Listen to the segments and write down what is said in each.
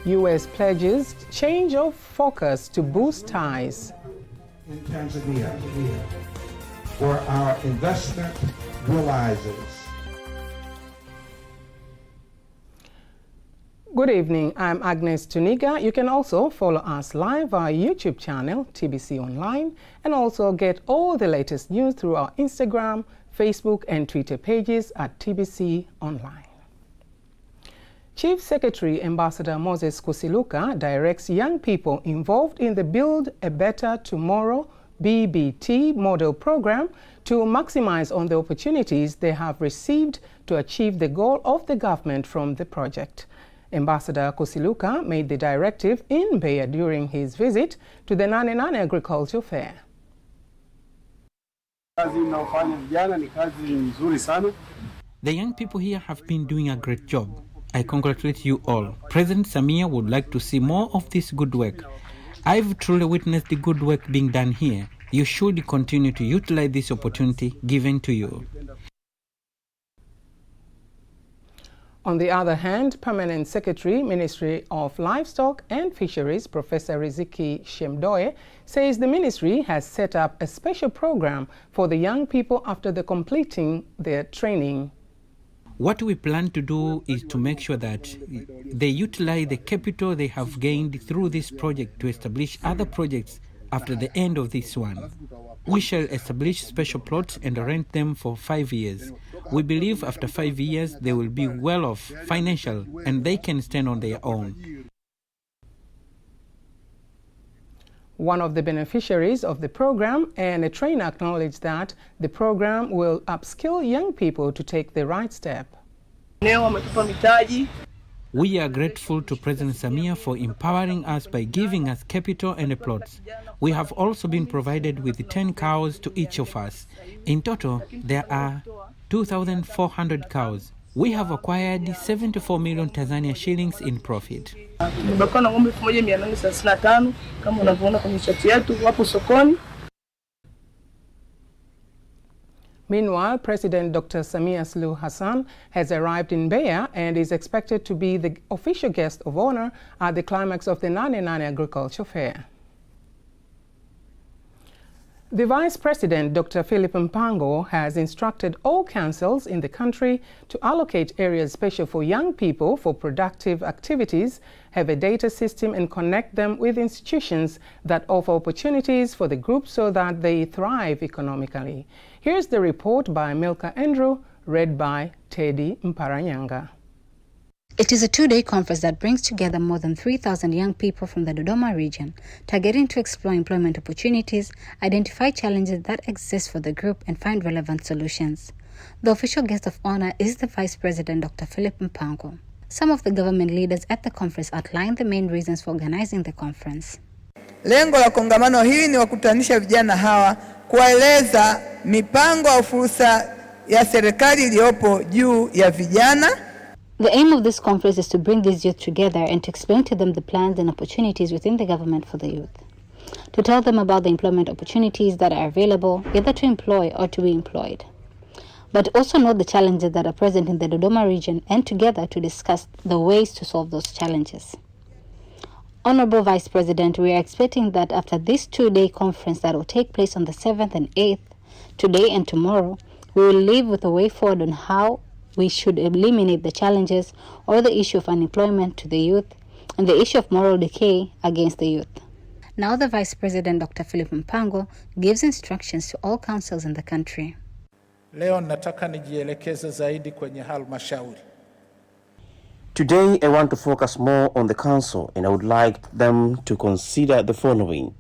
U.S. pledges change of focus to boost ties. In Tanzania, where our investment realizes. Good evening, I'm Agnes Tuniga. You can also follow us live on our YouTube channel, TBC Online, and also get all the latest news through our Instagram, Facebook, and Twitter pages at TBC Online. Chief Secretary Ambassador Moses Kusiluka directs young people involved in the Build a Better Tomorrow BBT model program to maximize on the opportunities they have received to achieve the goal of the government from the project. Ambassador Kusiluka made the directive in Mbeya during his visit to the Sanani Agriculture Fair. The young people here have been doing a great job. I congratulate you all. President Samia would like to see more of this good work. I've truly witnessed the good work being done here. You should continue to utilize this opportunity given to you. On the other hand, Permanent Secretary, Ministry of Livestock and Fisheries, Professor Riziki Shemdoe, says the ministry has set up a special program for the young people after completing their training. What we plan to do is to make sure that they utilize the capital they have gained through this project to establish other projects after the end of this one. We shall establish special plots and rent them for 5 years. We believe after 5 years they will be well off financial and they can stand on their own. One of the beneficiaries of the program and a trainer acknowledged that the program will upskill young people to take the right step. We are grateful to President Samia for empowering us by giving us capital and plots. We have also been provided with 10 cows to each of us. In total, there are 2,400 cows. We have acquired 74 million Tanzania shillings in profit. Meanwhile, President Dr. Samia Suluhu Hassan has arrived in Mbeya and is expected to be the official guest of honor at the climax of the Sanani Agriculture Fair. The Vice President, Dr. Philip Mpango, has instructed all councils in the country to allocate areas special for young people for productive activities, have a data system, and connect them with institutions that offer opportunities for the group so that they thrive economically. Here's the report by Milka Andrew, read by Teddy Mparanyanga. It is a two-day conference that brings together more than 3,000 young people from the Dodoma region, targeting to explore employment opportunities, identify challenges that exist for the group, and find relevant solutions. The official guest of honor is the Vice President, Dr. Philip Mpango. Some of the government leaders at the conference outlined the main reasons for organizing the conference. Lengo la kongamano hili ni wakutanisha vijana hawa, kuwaeleza mipango au fursa ya serikali iliyopo juu ya vijana. The aim of this conference is to bring these youth together and to explain to them the plans and opportunities within the government for the youth. To tell them about the employment opportunities that are available, either to employ or to be employed. But also note the challenges that are present in the Dodoma region and together to discuss the ways to solve those challenges. Honorable Vice President, we are expecting that after this two-day conference that will take place on the 7th and 8th, today and tomorrow, we will leave with a way forward on how we should eliminate the challenges or the issue of unemployment to the youth and the issue of moral decay against the youth. Now the Vice President, Dr. Philip Mpango, gives instructions to all councils in the country. Leo nataka nijielekeze zaidi kwenye halmashauri. Today I want to focus more on the council, and I would like them to consider the following.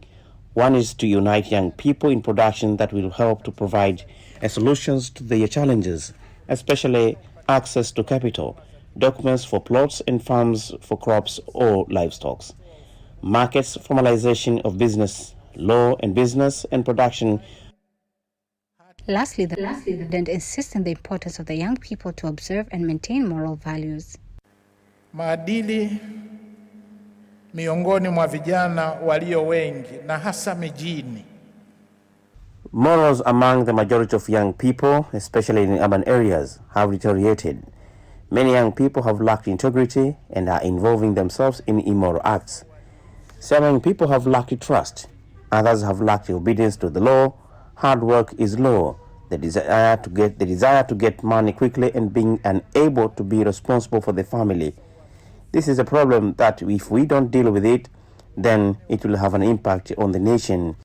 One is to unite young people in production that will help to provide solutions to their challenges, especially access to capital, documents for plots and farms for crops or livestock, markets, formalization of business, law and business and production. Lastly, the President insists on the importance of the young people to observe and maintain moral values. Maadili miongoni mwa vijana walio wengi na hasa mijini. Morals among the majority of young people, especially in urban areas, have deteriorated. Many young people have lacked integrity and are involving themselves in immoral acts. Some young people have lacked trust. Others have lacked obedience to the law. Hard work is low. The desire to get money quickly and being unable to be responsible for the family. This is a problem that if we don't deal with it, then it will have an impact on the nation.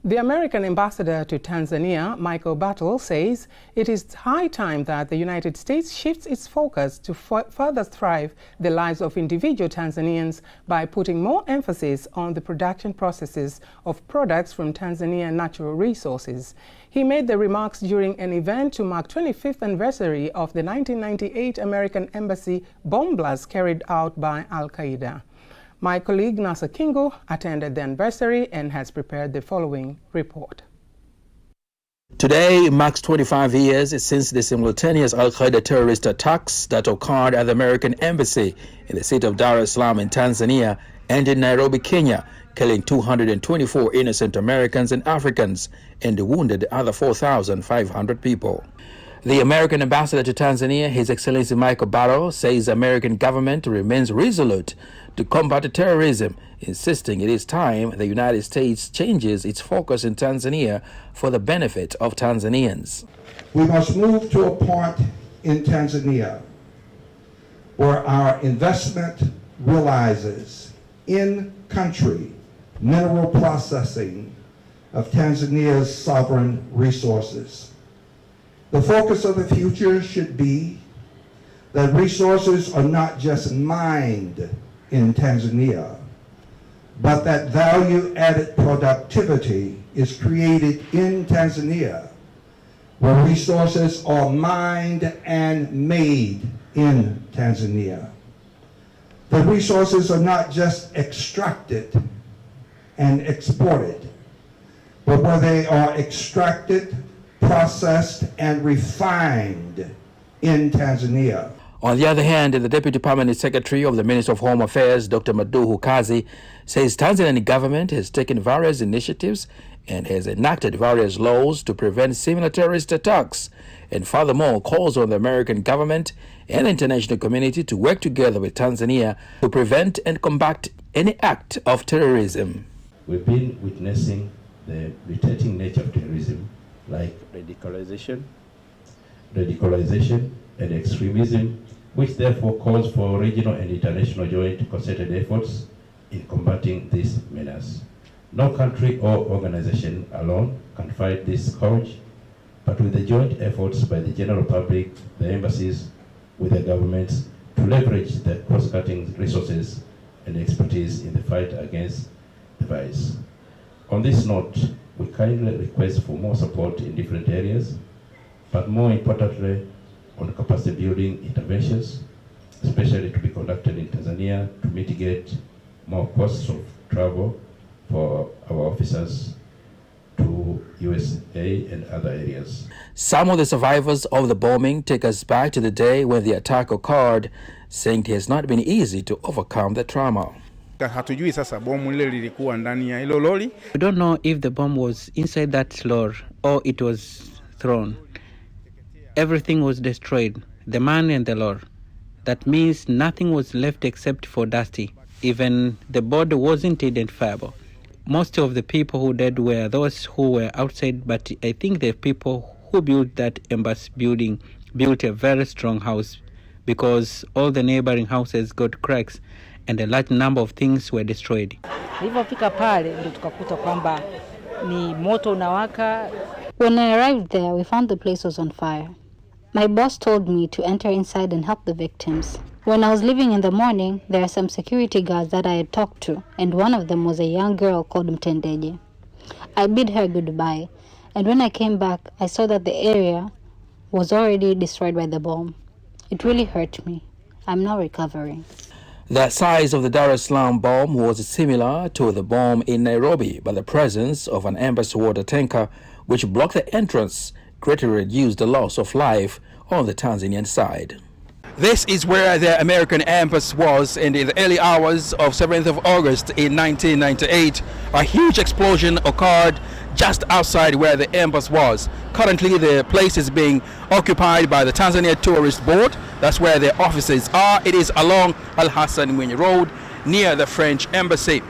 The American ambassador to Tanzania, Michael Battle, says it is high time that the United States shifts its focus to further thrive the lives of individual Tanzanians by putting more emphasis on the production processes of products from Tanzanian natural resources. He made the remarks during an event to mark 25th anniversary of the 1998 American Embassy bomb blast carried out by Al-Qaeda. My colleague Nasa Kingo attended the anniversary and has prepared the following report. Today marks 25 years since the simultaneous Al-Qaeda terrorist attacks that occurred at the American Embassy in the city of Dar es Salaam in Tanzania and in Nairobi, Kenya, killing 224 innocent Americans and Africans and wounded other 4,500 people. The American ambassador to Tanzania, His Excellency Michael Battle, says the American government remains resolute to combat terrorism, insisting it is time the United States changes its focus in Tanzania for the benefit of Tanzanians. We must move to a point in Tanzania where our investment realizes in-country mineral processing of Tanzania's sovereign resources. The focus of the future should be that resources are not just mined in Tanzania, but that value-added productivity is created in Tanzania, where resources are mined and made in Tanzania. The resources are not just extracted and exported, but where they are extracted, processed, and refined in Tanzania. On the other hand, the Deputy Permanent Secretary of the Ministry of Home Affairs, Dr. Maduhu Kazi, says Tanzanian government has taken various initiatives and has enacted various laws to prevent similar terrorist attacks, and furthermore calls on the American government and the international community to work together with Tanzania to prevent and combat any act of terrorism. We've been witnessing the mutating nature of terrorism, like radicalization and extremism, which therefore calls for regional and international joint concerted efforts in combating this menace. No country or organization alone can fight this scourge, but with the joint efforts by the general public, the embassies, with the governments, to leverage the cross-cutting resources and expertise in the fight against the virus. On this note, we kindly request for more support in different areas, but more importantly, on capacity building interventions, especially to be conducted in Tanzania to mitigate more costs of travel for our officers to USA and other areas. Some of the survivors of the bombing take us back to the day when the attack occurred, saying it has not been easy to overcome the trauma. We don't know if the bomb was inside that lorry or it was thrown. Everything was destroyed, the man and the lorry. That means nothing was left except for dusty. Even the body wasn't identifiable. Most of the people who died were those who were outside, but I think the people who built that embassy building built a very strong house, because all the neighboring houses got cracks and a large number of things were destroyed. When I arrived there, we found the place was on fire. My boss told me to enter inside and help the victims. When I was leaving in the morning, there are some security guards that I had talked to, and one of them was a young girl called Mtendeje. I bid her goodbye, and when I came back, I saw that the area was already destroyed by the bomb. It really hurt me. I'm now recovering. The size of the Dar es Salaam bomb was similar to the bomb in Nairobi, but the presence of an embassy water tanker which blocked the entrance greatly reduced the loss of life on the Tanzanian side. This is where the American embassy was in the early hours of 7th of August in 1998. A huge explosion occurred just outside where the embassy was. Currently, the place is being occupied by the Tanzania Tourist Board. That's where their offices are. It is along Al Hassan Mwinyi Road near the French embassy.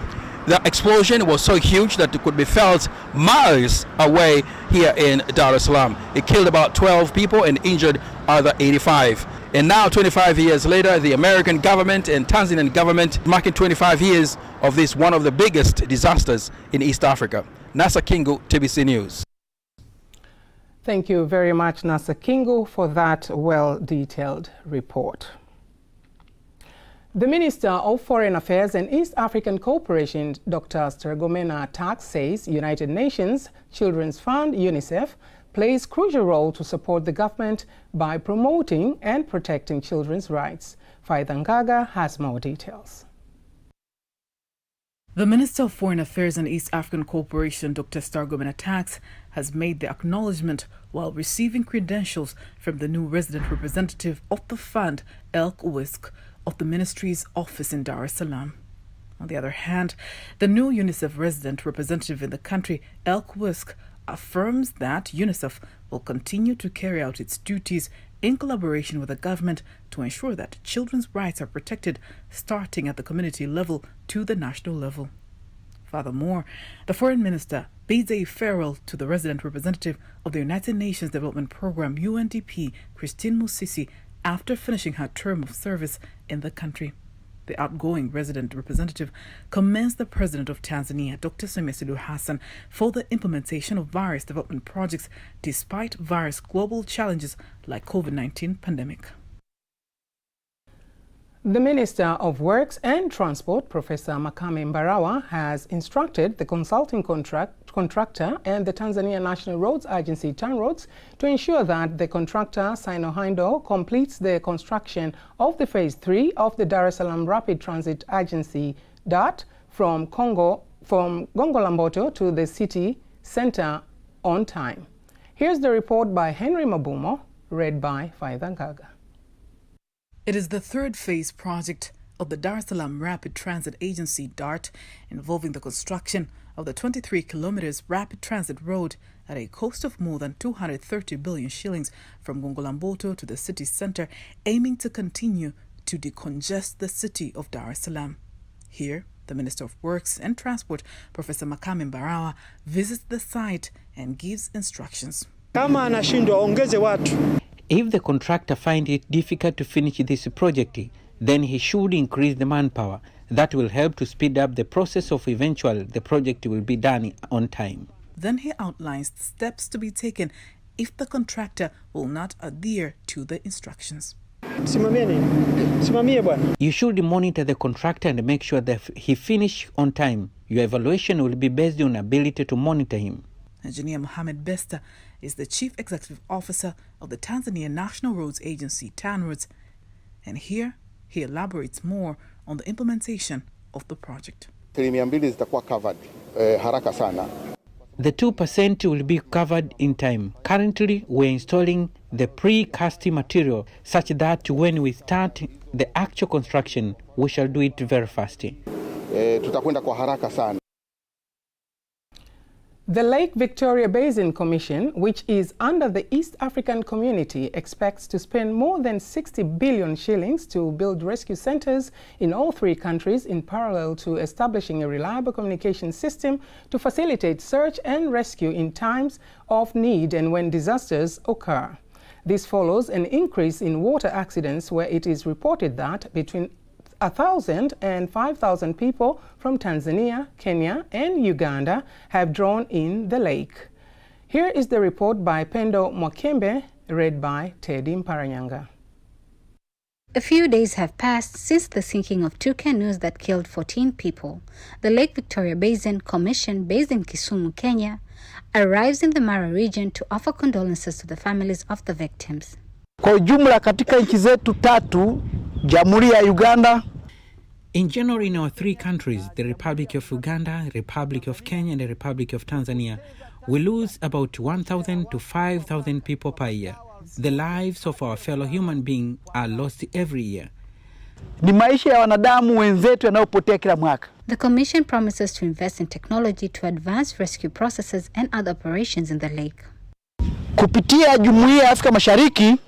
The explosion was so huge that it could be felt miles away here in Dar es Salaam. It killed about 12 people and injured other 85. And now, 25 years later, the American government and Tanzanian government marking 25 years of this one of the biggest disasters in East Africa. Nasa Kingu, TBC News. Thank you very much, Nasa Kingu, for that well-detailed report. The Minister of Foreign Affairs and East African Cooperation, Dr. Stergomena Tax, says United Nations Children's Fund, UNICEF, plays a crucial role to support the government by promoting and protecting children's rights. Faida Ngaga has more details. The Minister of Foreign Affairs and East African Cooperation, Dr. Stergomena Tax, has made the acknowledgement while receiving credentials from the new resident representative of the fund, Elk Wisk, of the ministry's office in Dar es Salaam. On the other hand, the new UNICEF resident representative in the country, Elk Wisk, affirms that UNICEF will continue to carry out its duties in collaboration with the government to ensure that children's rights are protected, starting at the community level to the national level. Furthermore, the foreign minister bids a farewell to the resident representative of the United Nations Development Programme, UNDP, Christine Musisi, after finishing her term of service in the country. The outgoing resident representative commends the President of Tanzania, Dr. Samia Suluhu Hassan, for the implementation of various development projects despite various global challenges like COVID-19 pandemic. The Minister of Works and Transport, Professor Makame Mbarawa, has instructed the consulting contractor and the Tanzania National Roads Agency, TANROADS, to ensure that the contractor, Sino-Hindo, completes the construction of the Phase 3 of the Dar es Salaam Rapid Transit Agency, DART, from Gongolamboto to the city center on time. Here's the report by Henry Mabumo, read by Faida Ngaga. It is the third phase project of the Dar es Salaam Rapid Transit Agency, DART, involving the construction of the 23 kilometers rapid transit road at a cost of more than 230 billion shillings from Gongolamboto to the city center, aiming to continue to decongest the city of Dar es Salaam. Here, the Minister of Works and Transport, Professor Makame Mbarawa, visits the site and gives instructions. If the contractor finds it difficult to finish this project, then he should increase the manpower. That will help to speed up the process of eventually the project will be done on time. Then he outlines the steps to be taken if the contractor will not adhere to the instructions. You should monitor the contractor and make sure that he finishes on time. Your evaluation will be based on ability to monitor him. Engineer Mohamed Besta is the Chief Executive Officer of the Tanzania National Roads Agency, TANROADS, and here he elaborates more on the implementation of the project. The 2% will be covered in time. Currently, we're installing the pre-cast material such that when we start the actual construction, we shall do it very fast. The Lake Victoria Basin Commission, which is under the East African Community, expects to spend more than 60 billion shillings to build rescue centers in all three countries in parallel to establishing a reliable communication system to facilitate search and rescue in times of need and when disasters occur. This follows an increase in water accidents where it is reported that between 1,000 and 5,000 people from Tanzania, Kenya, and Uganda have drawn in the lake. Here is the report by Pendo Mwakembe, read by Teddy Mparanyanga. A few days have passed since the sinking of two canoes that killed 14 people. The Lake Victoria Basin Commission, based in Kisumu, Kenya, arrives in the Mara region to offer condolences to the families of the victims. Kwa ujumla katika nchi zetu tatu, Jamhuri ya Uganda. In general, in our three countries, the Republic of Uganda, Republic of Kenya, and the Republic of Tanzania, we lose about 1,000 to 5,000 people per year. The lives of our fellow human beings are lost every year. Ni maisha ya wanadamu wenzetu yanayopotea kila mwaka. The Commission promises to invest in technology to advance rescue processes and other operations in the lake. Kupitia Jumuiya ya Afrika Mashariki,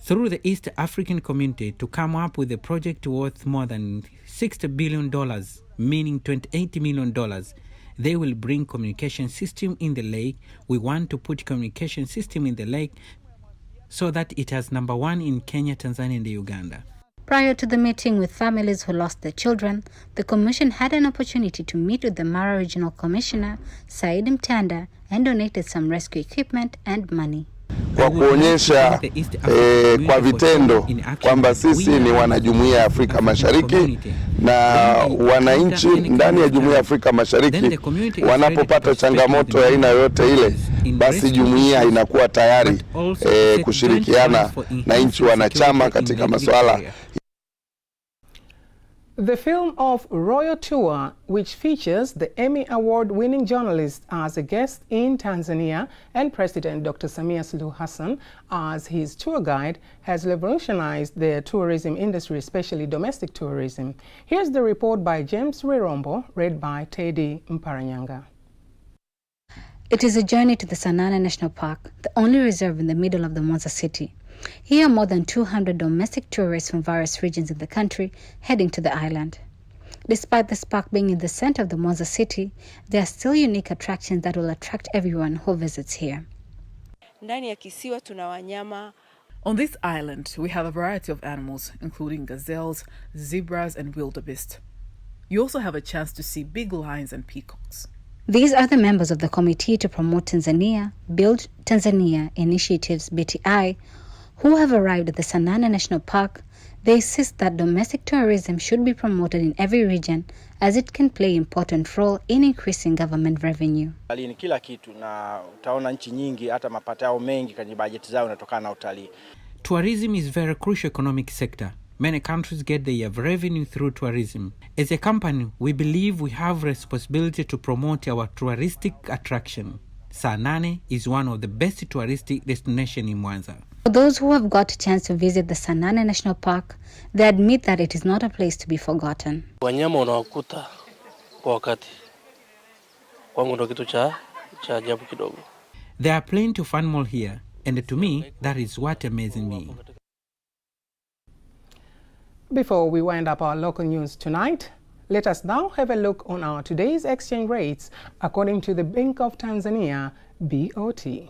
through the East African community, to come up with a project worth more than $60 billion, meaning $28 million, they will bring communication system in the lake. We want to put communication system in the lake so that it has number one in Kenya, Tanzania, and Uganda. Prior to the meeting with families who lost their children, the Commission had an opportunity to meet with the Mara Regional Commissioner, Said Mtanda, and donated some rescue equipment and money. Kwa kuonyesha kwa vitendo kwamba sisi ni wanajumuiya ya Afrika Mashariki na wananchi ndani ya Jumuiya ya Afrika Mashariki wanapopata changamoto ya aina yoyote ile, basi jumuiya inakuwa tayari kushirikiana na nchi wanachama katika masuala. The film of Royal Tour, which features the Emmy Award-winning journalist as a guest in Tanzania and President Dr. Samia Suluhu Hassan as his tour guide, has revolutionized the tourism industry, especially domestic tourism. Here's the report by James Wirombo, read by Teddy Mparanyanga. It is a journey to the Sanani National Park, the only reserve in the middle of the Mwanza city. Here are more than 200 domestic tourists from various regions in the country heading to the island. Despite this park being in the center of the Mwanza city, there are still unique attractions that will attract everyone who visits here. On this island, we have a variety of animals, including gazelles, zebras, and wildebeest. You also have a chance to see big lions and peacocks. These are the members of the Committee to Promote Tanzania, Build Tanzania Initiatives BTI, who have arrived at the Sanani National Park. They insist that domestic tourism should be promoted in every region as it can play an important role in increasing government revenue. Ni kila kitu na utaona nchi nyingi hata mapato yao mengi kwenye bajeti zao yanatokana na utalii. Tourism is a very crucial economic sector. Many countries get their revenue through tourism. As a company, we believe we have a responsibility to promote our touristic attraction. Sanani is one of the best touristic destinations in Mwanza. For those who have got a chance to visit the Sanani National Park, they admit that it is not a place to be forgotten. Wanyama unawakuta kwa wakati. Kwangu ndo kitu cha ajabu kidogo. There are plenty of animals here, and to me, that is what amazes me. Before we wind up our local news tonight, let us now have a look on our today's exchange rates according to the Bank of Tanzania, BOT.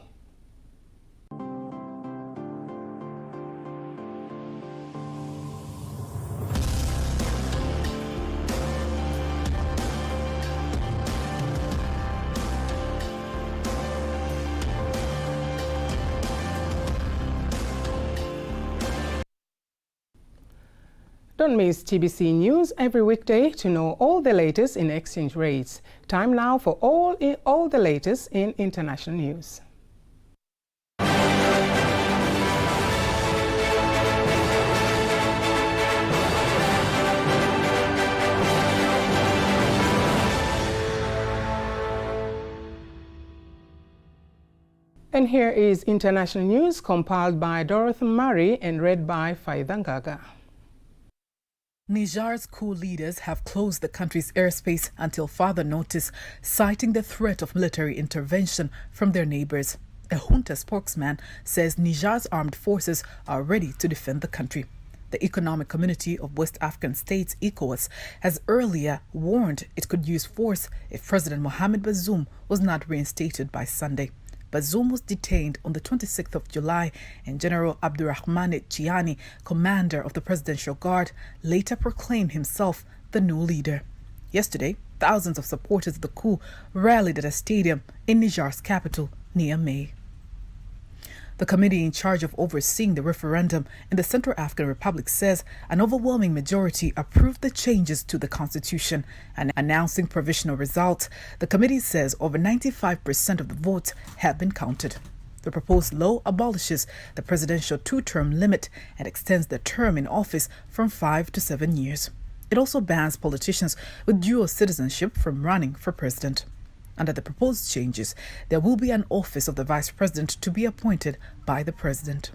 Don't miss TBC News every weekday to know all the latest in exchange rates. Time now for all the latest in international news. And here is international news compiled by Dorothy Murray and read by Faida Ngaga. Niger's coup leaders have closed the country's airspace until further notice, citing the threat of military intervention from their neighbors. A junta spokesman says Niger's armed forces are ready to defend the country. The Economic Community of West African States, ECOWAS, has earlier warned it could use force if President Mohamed Bazoum was not reinstated by Sunday. Bazoum was detained on the 26th of July, and General Abdurrahmane Chiani, commander of the Presidential Guard, later proclaimed himself the new leader. Yesterday, thousands of supporters of the coup rallied at a stadium in Niger's capital, Niamey. The committee in charge of overseeing the referendum in the Central African Republic says an overwhelming majority approved the changes to the constitution. And announcing provisional results, the committee says over 95% of the votes have been counted. The proposed law abolishes the presidential two-term limit and extends the term in office from 5 to 7 years. It also bans politicians with dual citizenship from running for president. Under the proposed changes, there will be an office of the Vice President to be appointed by the President.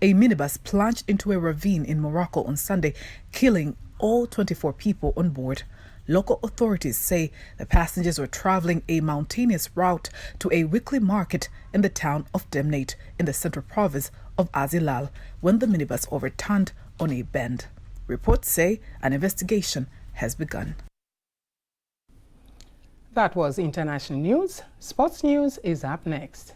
A minibus plunged into a ravine in Morocco on Sunday, killing all 24 people on board. Local authorities say the passengers were traveling a mountainous route to a weekly market in the town of Demnate in the central province of Azilal when the minibus overturned on a bend. Reports say an investigation has begun. That was international news. Sports news is up next.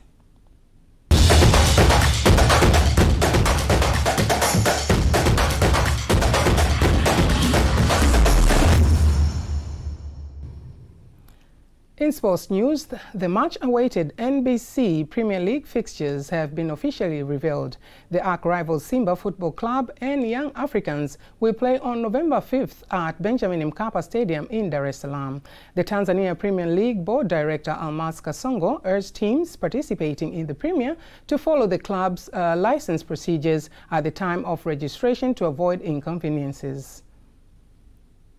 In sports news, the much-awaited NBC Premier League fixtures have been officially revealed. The arch-rival Simba Football Club and Young Africans will play on November 5th at Benjamin Mkapa Stadium in Dar es Salaam. The Tanzania Premier League Board Director Almas Kasongo urged teams participating in the Premier to follow the club's license procedures at the time of registration to avoid inconveniences.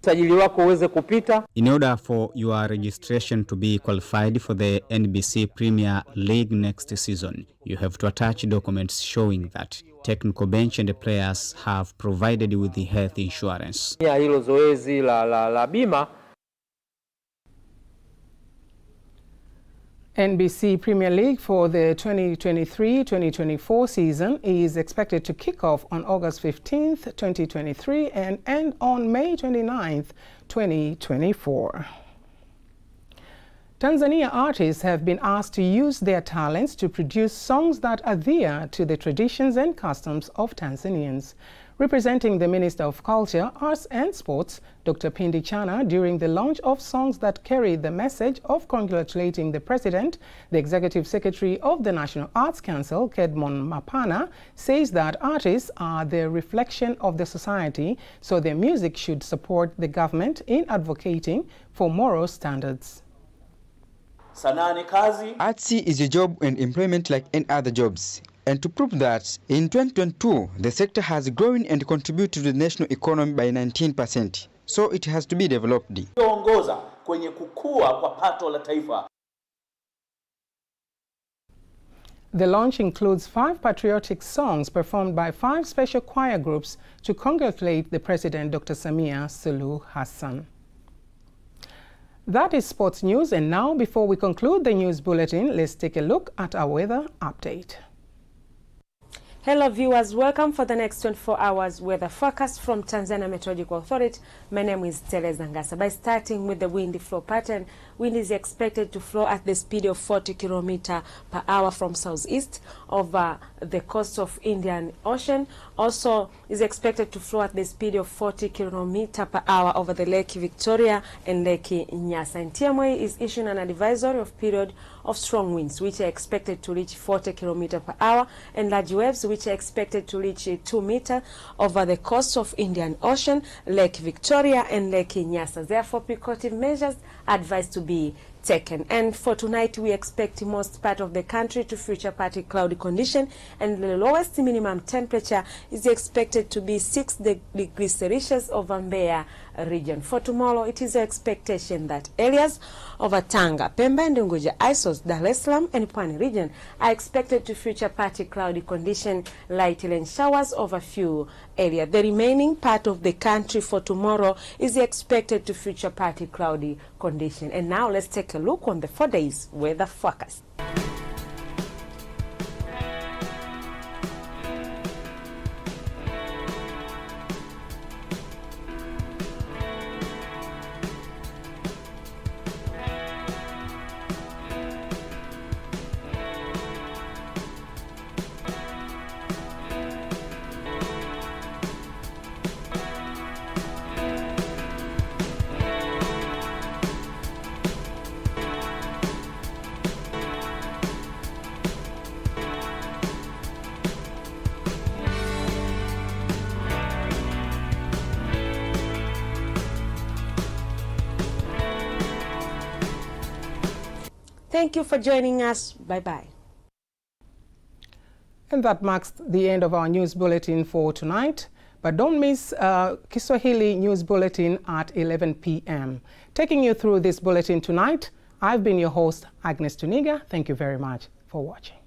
In order for your registration to be qualified for the NBC Premier League next season, you have to attach documents showing that technical bench and the players have provided with the health insurance. NBC Premier League for the 2023-2024 season is expected to kick off on August 15th, 2023 and end on May 29th, 2024. Tanzania artists have been asked to use their talents to produce songs that adhere to the traditions and customs of Tanzanians. Representing the Minister of Culture, Arts and Sports, Dr. Pindi Chana, during the launch of songs that carry the message of congratulating the President, the Executive Secretary of the National Arts Council, Kedmon Mapana, says that artists are the reflection of the society, so their music should support the government in advocating for moral standards. Sanani kazi. Artsy is a job and employment like any other jobs. And to prove that, in 2022, the sector has grown and contributed to the national economy by 19%. So it has to be developed. The launch includes 5 patriotic songs performed by 5 special choir groups to congratulate the President, Dr. Samia Suluhu Hassan. That is sports news, and now before we conclude the news bulletin, let's take a look at our weather update. Hello viewers, welcome for the next 24 hours weather forecast from Tanzania Meteorological Authority. My name is Teresa Ngasa. By starting with the wind flow pattern, wind is expected to flow at the speed of 40 km/h from southeast over the coast of Indian Ocean. Also is expected to flow at the speed of 40 km/h over the Lake Victoria and Lake Nyasa. And TMA is issuing an advisory of period of strong winds, which are expected to reach 40 km/h, and large waves, which are expected to reach 2 meters over the coast of Indian Ocean, Lake Victoria and Lake Nyasa. Therefore, precautive measures are advised to be taken. And for tonight, we expect most part of the country to feature partly cloudy condition, and the lowest minimum temperature is expected to be 6 degrees Celsius over Mbeya region. For tomorrow, it is the expectation that areas over Tanga, Pemba and Unguja, Isos, Dar es Salaam and Pwani region are expected to feature partly cloudy condition, light rain showers over few areas. The remaining part of the country for tomorrow is expected to feature partly cloudy condition. And now let's take a look on the 4 days weather forecast. Thank you for joining us. Bye-bye. And that marks the end of our news bulletin for tonight. But don't miss Kiswahili News Bulletin at 11 p.m. Taking you through this bulletin tonight, I've been your host, Agnes Tuniga. Thank you very much for watching.